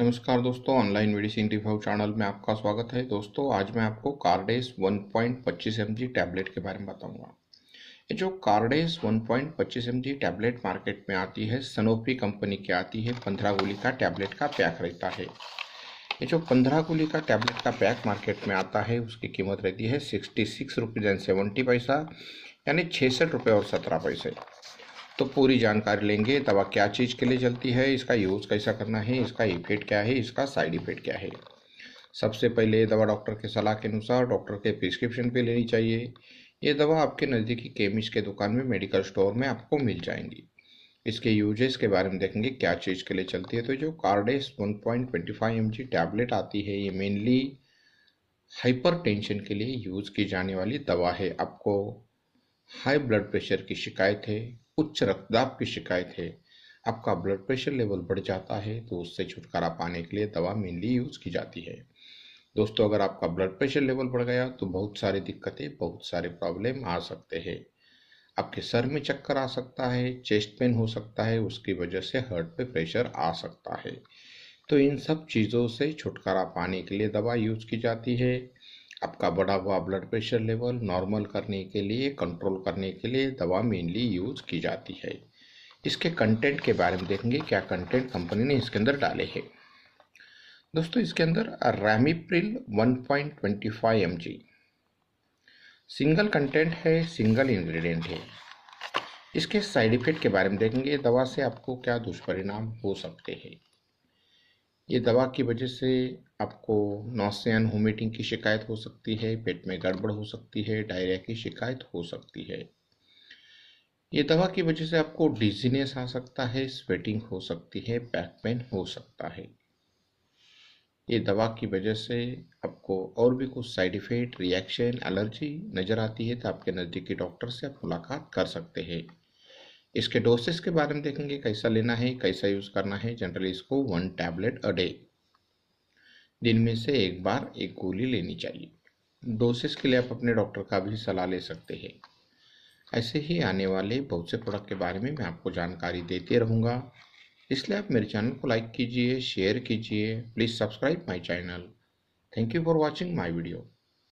नमस्कार दोस्तों, online medicine review channel में आपका स्वागत है। दोस्तों, आज मैं आपको कार्डेस 1.25 mg टैबलेट के बारे में बताऊंगा। ये जो कार्डेस 1.25 mg टैबलेट मार्केट में आती है, सनोफी कंपनी की आती है। 15 गोली का टैबलेट का पैक रहता है। ये जो 15 गोली का टैबलेट का पैक मार्केट में आता है, उसकी कीमत रहती है 66 रुपीज़ एंड 70 पैसा, यानी 66 रुपये और 17 पैसे। तो पूरी जानकारी लेंगे। दवा क्या चीज़ के लिए चलती है, इसका यूज़ कैसा करना है, इसका इफेक्ट क्या है, इसका साइड इफेक्ट क्या है। सबसे पहले दवा डॉक्टर के सलाह के अनुसार डॉक्टर के प्रिस्क्रिप्शन पे लेनी चाहिए। ये दवा आपके नज़दीकी केमिस्ट के दुकान में, मेडिकल स्टोर में आपको मिल जाएंगी। इसके यूजेस के बारे में देखेंगे, क्या चीज़ के लिए चलती है। तो जो कार्डेस 1.25 mg टैबलेट आती है, ये मेनली हाइपर टेंशन के लिए यूज़ की जाने वाली दवा है। आपको हाई ब्लड प्रेशर की शिकायत है, उच्च रक्तदाब की शिकायत है, आपका ब्लड प्रेशर लेवल बढ़ जाता है, तो उससे छुटकारा पाने के लिए दवा मेनली यूज़ की जाती है। दोस्तों, अगर आपका ब्लड प्रेशर लेवल बढ़ गया तो बहुत सारी दिक्कतें, बहुत सारे प्रॉब्लम आ सकते हैं। आपके सर में चक्कर आ सकता है, चेस्ट पेन हो सकता है, उसकी वजह से हार्ट पे प्रेशर आ सकता है। तो इन सब चीज़ों से छुटकारा पाने के लिए दवा यूज़ की जाती है। आपका बढ़ा हुआ ब्लड प्रेशर लेवल नॉर्मल करने के लिए, कंट्रोल करने के लिए दवा मेनली यूज़ की जाती है। इसके कंटेंट के बारे में देखेंगे, क्या कंटेंट कंपनी ने इसके अंदर डाले हैं। दोस्तों, इसके अंदर रैमिप्रिल 1.25 mg सिंगल कंटेंट है, सिंगल इंग्रेडिएंट है। इसके साइड इफेक्ट के बारे में देखेंगे, दवा से आपको क्या दुष्परिणाम हो सकते हैं। ये दवा की वजह से आपको नौसिया एंड वोमिटिंग की शिकायत हो सकती है, पेट में गड़बड़ हो सकती है, डायरिया की शिकायत हो सकती है। ये दवा की वजह से आपको डिजीनेस आ सकता है, स्वेटिंग हो सकती है, बैक पेन हो सकता है। ये दवा की वजह से आपको और भी कुछ साइड इफेक्ट, रिएक्शन, एलर्जी नज़र आती है, तो आपके नज़दीकी डॉक्टर से आप मुलाकात कर सकते हैं। इसके डोसेस के बारे में देखेंगे, कैसा लेना है, कैसा यूज़ करना है। जनरली इसको 1 टैबलेट अ डे, दिन में से एक बार एक गोली लेनी चाहिए। डोसेस के लिए आप अपने डॉक्टर का भी सलाह ले सकते हैं। ऐसे ही आने वाले बहुत से प्रोडक्ट के बारे में मैं आपको जानकारी देते रहूँगा, इसलिए आप मेरे चैनल को लाइक कीजिए, शेयर कीजिए। Please subscribe my channel. Thank you for watching my video.